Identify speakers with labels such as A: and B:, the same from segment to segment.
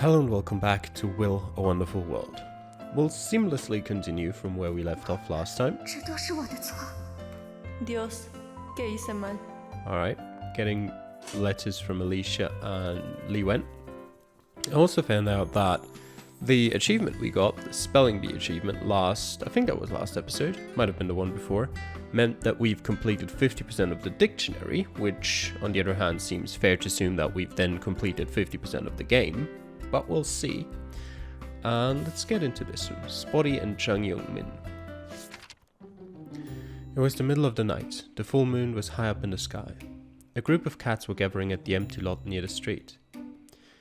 A: Hello and welcome back to Will a Wonderful World. We'll seamlessly continue from where we left off last time.
B: 这都是我的错。
C: Dios, ¿qué hice mal?
A: Alright, getting letters from Alicia and Lee Wen. I also found out that the achievement we got, the spelling bee achievement I think that was last episode, might have been the one before, meant that we've completed 50% of the dictionary, which on the other hand seems fair to assume that we've then completed 50% of the game, but we'll see. And let's get into this one. Spotty and Chung Young-min. It was the middle of the night. The full moon was high up in the sky. A group of cats were gathering at the empty lot near the street.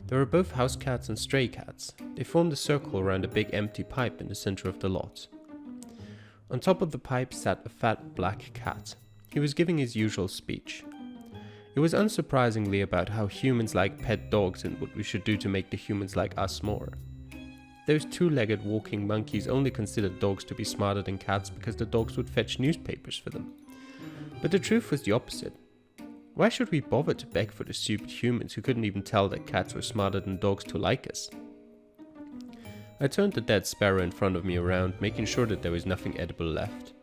A: There were both house cats and stray cats. They formed a circle around a big empty pipe in the center of the lot. On top of the pipe sat a fat black cat. He was giving his usual speech. It was unsurprisingly about how humans like pet dogs and what we should do to make the humans like us more. Those two-legged walking monkeys only considered dogs to be smarter than cats because the dogs would fetch newspapers for them. But the truth was the opposite. Why should we bother to beg for the stupid humans who couldn't even tell that cats were smarter than dogs to like us? I turned the dead sparrow in front of me around, making sure that there was nothing edible left.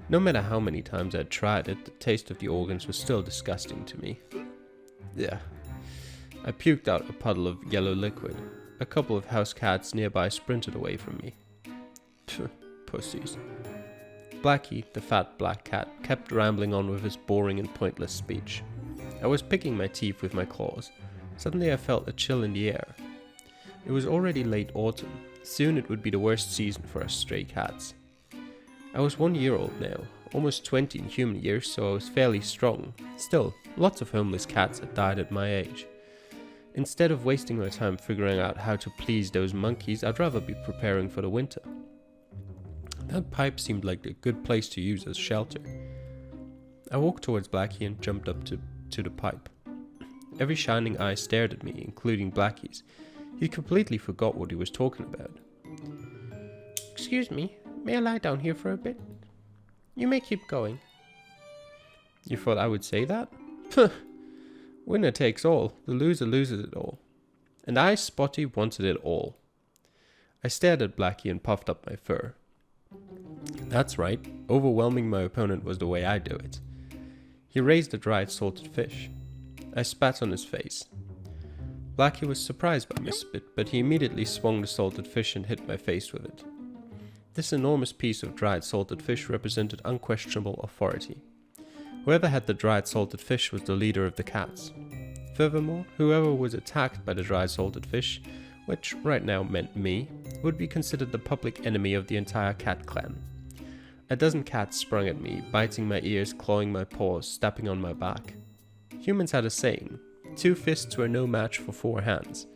A: No matter how many times I'd tried it, the taste of the organs was still disgusting to me. Yeah. I puked out a puddle of yellow liquid. A couple of house cats nearby sprinted away from me. Pfft, pussies. Blackie, the fat black cat, kept rambling on with his boring and pointless speech. I was picking my teeth with my claws. Suddenly I felt a chill in the air. It was already late autumn. Soon it would be the worst season for us stray cats. I was 1 year old now, almost 20 in human years, so I was fairly strong. Still, lots of homeless cats had died at my age. Instead of wasting my time figuring out how to please those monkeys, I'd rather be preparing for the winter. That pipe seemed like a good place to use as shelter. I walked towards Blackie and jumped up to the pipe. Every shining eye stared at me, including Blackie's. He completely forgot what he was talking about. "Excuse me, may I lie down here for a bit? You may keep going." You thought I would say that? Winner takes all, the loser loses it all. And I, Spotty, wanted it all. I stared at Blackie and puffed up my fur. That's right, overwhelming my opponent was the way I do it. He raised a dried salted fish. I spat on his face. Blackie was surprised by my spit, but he immediately swung the salted fish and hit my face with it. This enormous piece of dried salted fish represented unquestionable authority. Whoever had the dried salted fish was the leader of the cats. Furthermore, whoever was attacked by the dried salted fish, which right now meant me, would be considered the public enemy of the entire cat clan. A dozen cats sprung at me, biting my ears, clawing my paws, stepping on my back. Humans had a saying, 2 fists were no match for 4 hands,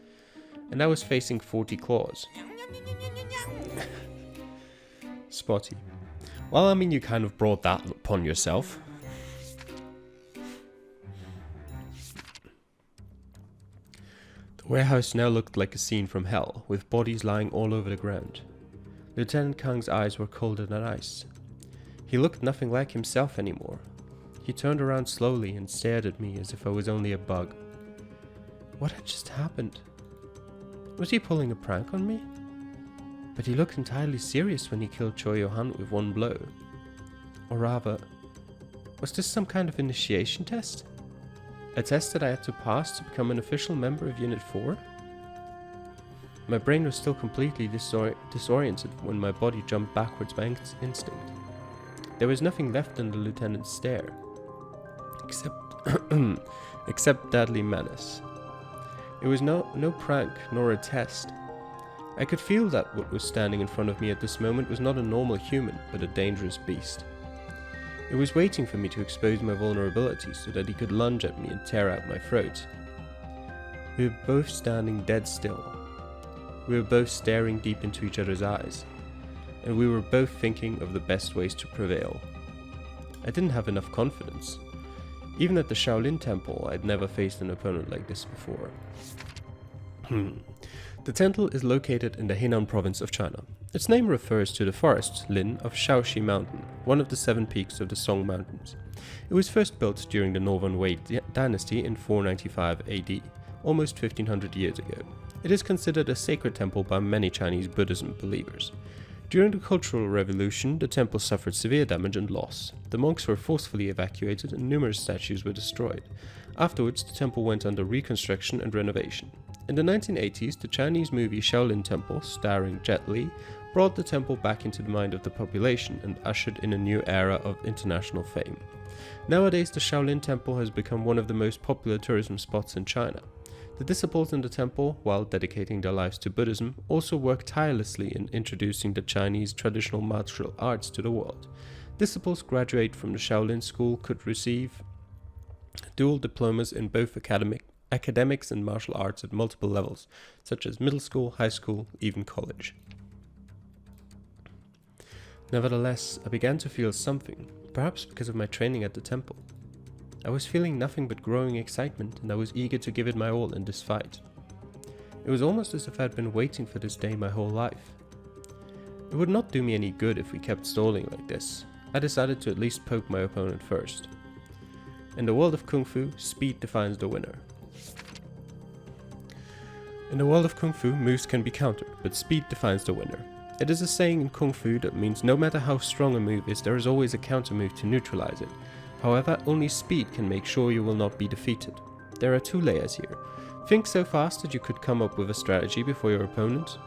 A: and I was facing 40 claws. Spotty. Well, I mean, you kind of brought that upon yourself. The warehouse now looked like a scene from hell, with bodies lying all over the ground. Lieutenant Kang's eyes were colder than ice. He looked nothing like himself anymore. He turned around slowly and stared at me as if I was only a bug. What had just happened? Was he pulling a prank on me? But he looked entirely serious when he killed Choi Yo-han with 1 blow. Or rather, was this some kind of initiation test? A test that I had to pass to become an official member of Unit 4? My brain was still completely disoriented when my body jumped backwards by instinct. There was nothing left in the lieutenant's stare, except deadly menace. It was no prank, nor a test. I could feel that what was standing in front of me at this moment was not a normal human, but a dangerous beast. It was waiting for me to expose my vulnerabilities so that he could lunge at me and tear out my throat. We were both standing dead still. We were both staring deep into each other's eyes, and we were both thinking of the best ways to prevail. I didn't have enough confidence. Even at the Shaolin Temple, I'd never faced an opponent like this before. The temple is located in the Henan province of China. Its name refers to the forest, Lin, of Shaoxi Mountain, one of the 7 peaks of the Song Mountains. It was first built during the Northern Wei dynasty in 495 AD, almost 1500 years ago. It is considered a sacred temple by many Chinese Buddhism believers. During the Cultural Revolution, the temple suffered severe damage and loss. The monks were forcefully evacuated and numerous statues were destroyed. Afterwards, the temple went under reconstruction and renovation. In the 1980s, the Chinese movie Shaolin Temple, starring Jet Li, brought the temple back into the mind of the population and ushered in a new era of international fame. Nowadays, the Shaolin Temple has become one of the most popular tourism spots in China. The disciples in the temple, while dedicating their lives to Buddhism, also work tirelessly in introducing the Chinese traditional martial arts to the world. Disciples graduate from the Shaolin School could receive dual diplomas in both academics and martial arts at multiple levels, such as middle school, high school, even college. Nevertheless, I began to feel something, perhaps because of my training at the temple. I was feeling nothing but growing excitement, and I was eager to give it my all in this fight. It was almost as if I had been waiting for this day my whole life. It would not do me any good if we kept stalling like this. I decided to at least poke my opponent first. In the world of Kung Fu, speed defines the winner. In the world of Kung Fu, moves can be countered, but speed defines the winner. It is a saying in Kung Fu that means no matter how strong a move is, there is always a counter move to neutralize it. However, only speed can make sure you will not be defeated. There are two layers here. Think so fast that you could come up with a strategy before your opponent.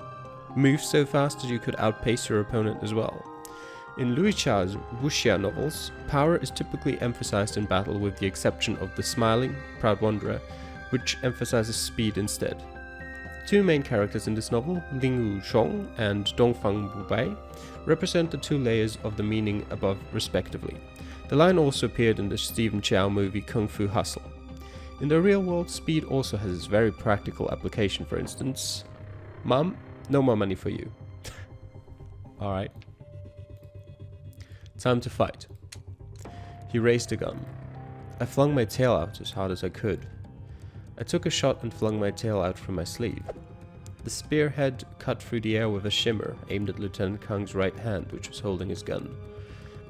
A: Move so fast that you could outpace your opponent as well. In Louis Cha's wuxia novels, power is typically emphasized in battle with the exception of The Smiling, Proud Wanderer, which emphasizes speed instead. Two main characters in this novel, Ling Wushong and Dongfang Bubai, represent the two layers of the meaning above respectively. The line also appeared in the Stephen Chow movie Kung Fu Hustle. In the real world, speed also has its very practical application. For instance, Mom, no more money for you. Alright. Time to fight. He raised a gun. I flung my tail out as hard as I could. I took a shot and flung my tail out from my sleeve. The spearhead cut through the air with a shimmer aimed at Lieutenant Kang's right hand, which was holding his gun.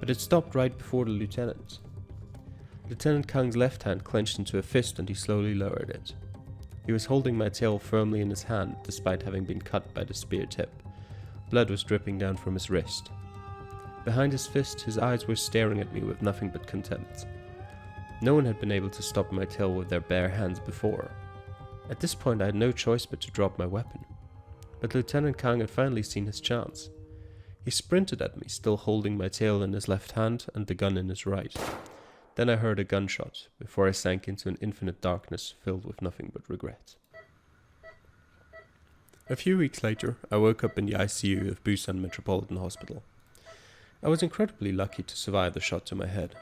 A: But it stopped right before the lieutenant. Lieutenant Kang's left hand clenched into a fist and he slowly lowered it. He was holding my tail firmly in his hand, despite having been cut by the spear tip. Blood was dripping down from his wrist. Behind his fist, his eyes were staring at me with nothing but contempt. No one had been able to stop my tail with their bare hands before. At this point I had no choice but to drop my weapon. But Lieutenant Kang had finally seen his chance. He sprinted at me, still holding my tail in his left hand and the gun in his right. Then I heard a gunshot, before I sank into an infinite darkness filled with nothing but regret. A few weeks later, I woke up in the ICU of Busan Metropolitan Hospital. I was incredibly lucky to survive the shot to my head.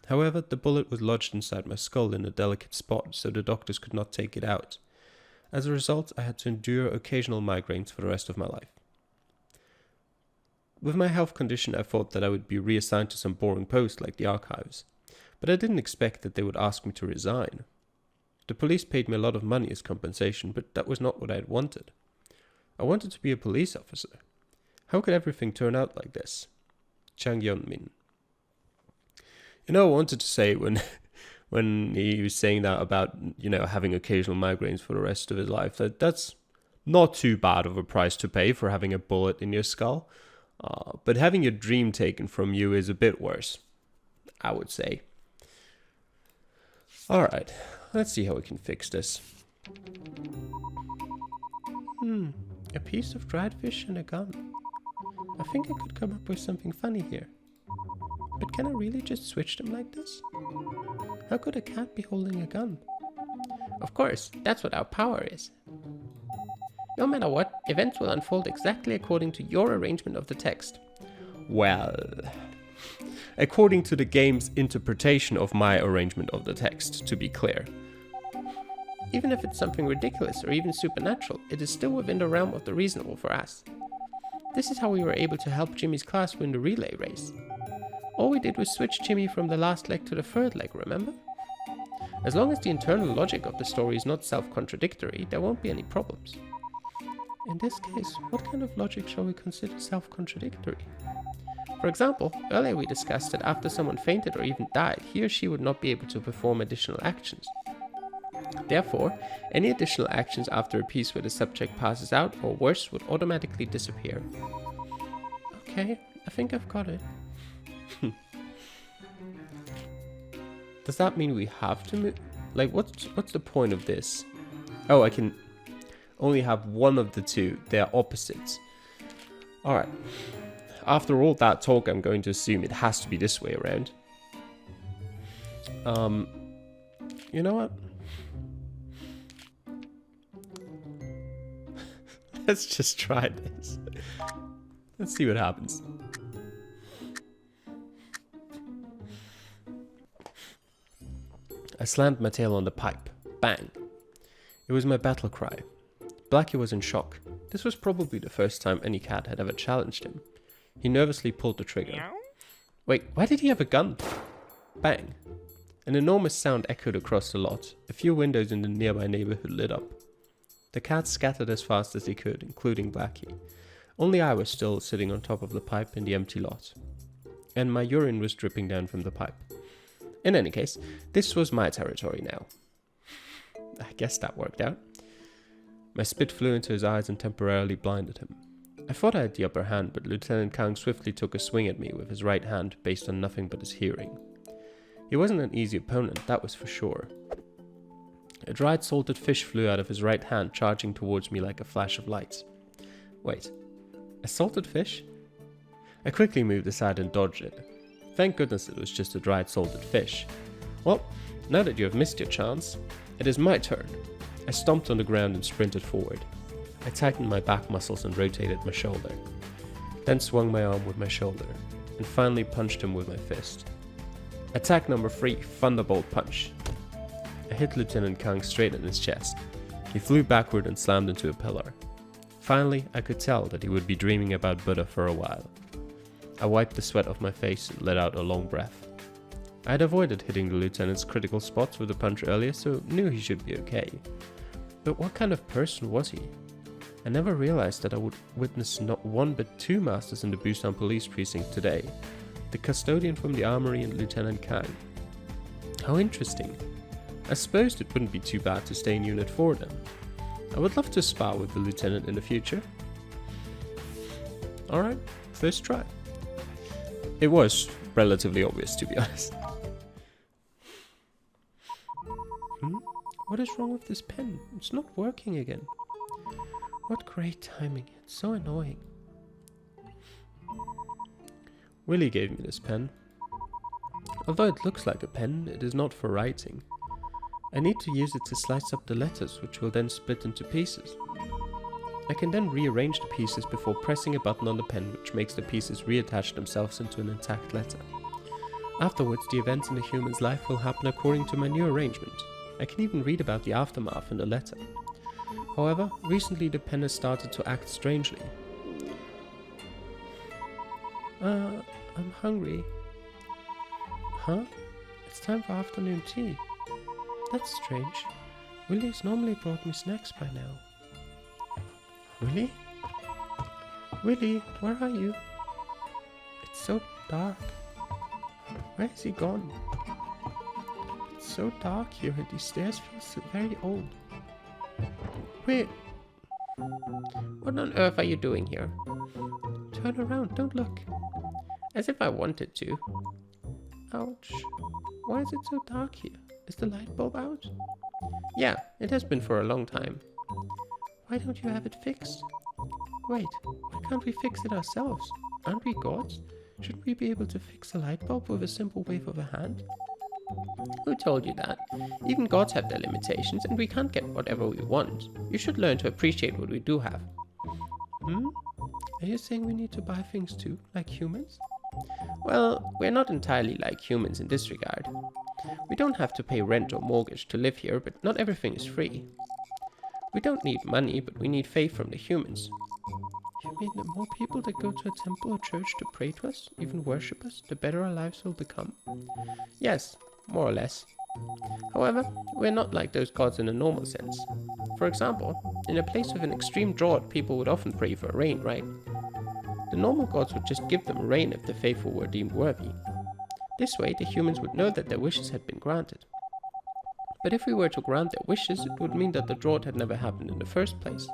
A: However, the bullet was lodged inside my skull in a delicate spot, so the doctors could not take it out. As a result, I had to endure occasional migraines for the rest of my life. With my health condition, I thought that I would be reassigned to some boring post like the archives, but I didn't expect that they would ask me to resign. The police paid me a lot of money as compensation, but that was not what I had wanted. I wanted to be a police officer. How could everything turn out like this? Chang Yunmin. You know, I wanted to say when he was saying that about, having occasional migraines for the rest of his life, that's not too bad of a price to pay for having a bullet in your skull. But having your dream taken from you is a bit worse, I would say. Alright, let's see how we can fix this. A piece of dried fish and a gun. I think I could come up with something funny here. But can I really just switch them like this? How could a cat be holding a gun? Of course, that's what our power is. No matter what, events will unfold exactly according to your arrangement of the text. Well, according to the game's interpretation of my arrangement of the text, to be clear. Even if it's something ridiculous or even supernatural, it is still within the realm of the reasonable for us. This is how we were able to help Jimmy's class win the relay race. All we did was switch Jimmy from the last leg to the third leg, remember? As long as the internal logic of the story is not self-contradictory, there won't be any problems. In this case, what kind of logic shall we consider self-contradictory? For example, earlier we discussed that after someone fainted or even died, he or she would not be able to perform additional actions. Therefore, any additional actions after a piece where the subject passes out or worse would automatically disappear. Okay, I think I've got it. Does that mean we have to move? Like, what's the point of this? Oh, I can only have one of the two. They're opposites. Alright. After all that talk, I'm going to assume it has to be this way around. You know what? Let's just try this. Let's see what happens. I slammed my tail on the pipe. Bang! It was my battle cry. Blackie was in shock. This was probably the first time any cat had ever challenged him. He nervously pulled the trigger. Wait, why did he have a gun? Bang! An enormous sound echoed across the lot. A few windows in the nearby neighborhood lit up. The cats scattered as fast as they could, including Blackie. Only I was still sitting on top of the pipe in the empty lot. And my urine was dripping down from the pipe. In any case, this was my territory now. I guess that worked out. My spit flew into his eyes and temporarily blinded him. I thought I had the upper hand, but Lieutenant Kang swiftly took a swing at me with his right hand based on nothing but his hearing. He wasn't an easy opponent, that was for sure. A dried salted fish flew out of his right hand, charging towards me like a flash of light. Wait, a salted fish? I quickly moved aside and dodged it. Thank goodness it was just a dried salted fish. Well, now that you have missed your chance, it is my turn. I stomped on the ground and sprinted forward. I tightened my back muscles and rotated my shoulder. Then swung my arm with my shoulder, and finally punched him with my fist. Attack number 3, Thunderbolt Punch. I hit Lieutenant Kang straight in his chest. He flew backward and slammed into a pillar. Finally, I could tell that he would be dreaming about Buddha for a while. I wiped the sweat off my face and let out a long breath. I had avoided hitting the lieutenant's critical spots with a punch earlier, so knew he should be okay. But what kind of person was he? I never realized that I would witness not one but two masters in the Busan police precinct today. The custodian from the armory and Lieutenant Kang. How interesting. I suppose it wouldn't be too bad to stay in Unit 4 then. I would love to spar with the lieutenant in the future. Alright, first try. It was relatively obvious, to be honest. What is wrong with this pen? It's not working again. What great timing. It's so annoying. Willie gave me this pen. Although it looks like a pen, it is not for writing. I need to use it to slice up the letters, which will then split into pieces. I can then rearrange the pieces before pressing a button on the pen, which makes the pieces reattach themselves into an intact letter. Afterwards, the events in the human's life will happen according to my new arrangement. I can even read about the aftermath in the letter. However, recently the pen has started to act strangely. I'm hungry. Huh? It's time for afternoon tea. That's strange. Willie's normally brought me snacks by now. Willie? Willie, where are you? It's so dark. Where has he gone? It's so dark here and these stairs feel so very old. Wait. What on earth are you doing here? Turn around, don't look. As if I wanted to. Ouch. Why is it so dark here? Is the light bulb out? Yeah, it has been for a long time. Why don't you have it fixed? Wait, why can't we fix it ourselves? Aren't we gods? Shouldn't we be able to fix a light bulb with a simple wave of a hand? Who told you that? Even gods have their limitations and we can't get whatever we want. You should learn to appreciate what we do have. Are you saying we need to buy things too, like humans? Well, we're not entirely like humans in this regard. We don't have to pay rent or mortgage to live here, but not everything is free. We don't need money, but we need faith from the humans. You mean the more people that go to a temple or church to pray to us, even worship us, the better our lives will become? Yes, more or less. However, we're not like those gods in a normal sense. For example, in a place with an extreme drought, people would often pray for rain, right? The normal gods would just give them rain if the faithful were deemed worthy. This way, the humans would know that their wishes had been granted. But if we were to grant their wishes, it would mean that the drought had never happened in the first place.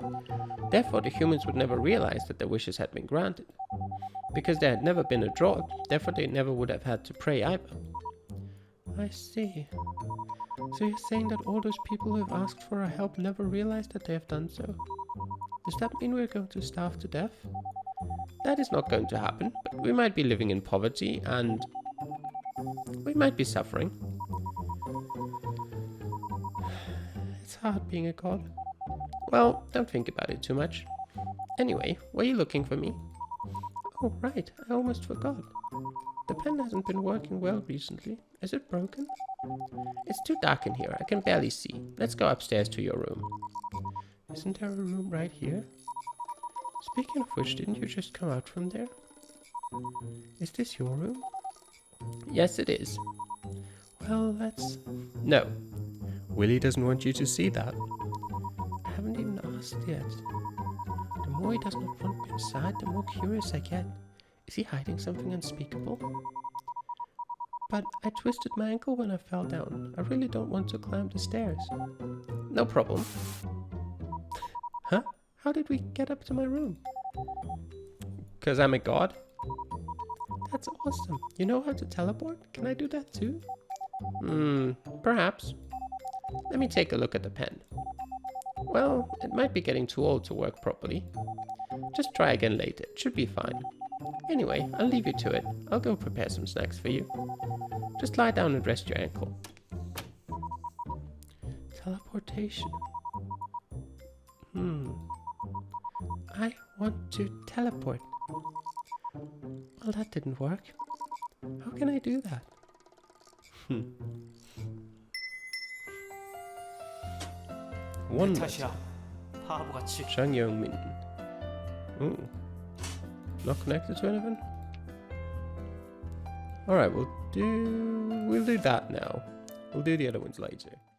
A: Therefore, the humans would never realize that their wishes had been granted. Because there had never been a drought, therefore they never would have had to pray either. I see. So you're saying that all those people who have asked for our help never realized that they have done so? Does that mean we're going to starve to death? That is not going to happen, but we might be living in poverty and we might be suffering. It's hard being a god. Well, don't think about it too much. Anyway, were you looking for me? Oh, right, I almost forgot. The pen hasn't been working well recently. Is it broken? It's too dark in here, I can barely see. Let's go upstairs to your room. Isn't there a room right here? Speaking of which, didn't you just come out from there? Is this your room? Yes, it is. Well, let's... No. Willie doesn't want you to see that. I haven't even asked yet. The more he does not want me inside, the more curious I get. Is he hiding something unspeakable? But I twisted my ankle when I fell down. I really don't want to climb the stairs. No problem. Huh? How did we get up to my room? 'Cause I'm a god? That's awesome. You know how to teleport? Can I do that too? Perhaps. Let me take a look at the pen. Well, it might be getting too old to work properly. Just try again later. It should be fine. Anyway, I'll leave you to it. I'll go prepare some snacks for you. Just lie down and rest your ankle. Teleportation. I want to teleport. Well, that didn't work. How can I do that? One letter. Chang Yong-min. Ooh. Not connected to anything? Alright, we'll do that now. We'll do the other ones later.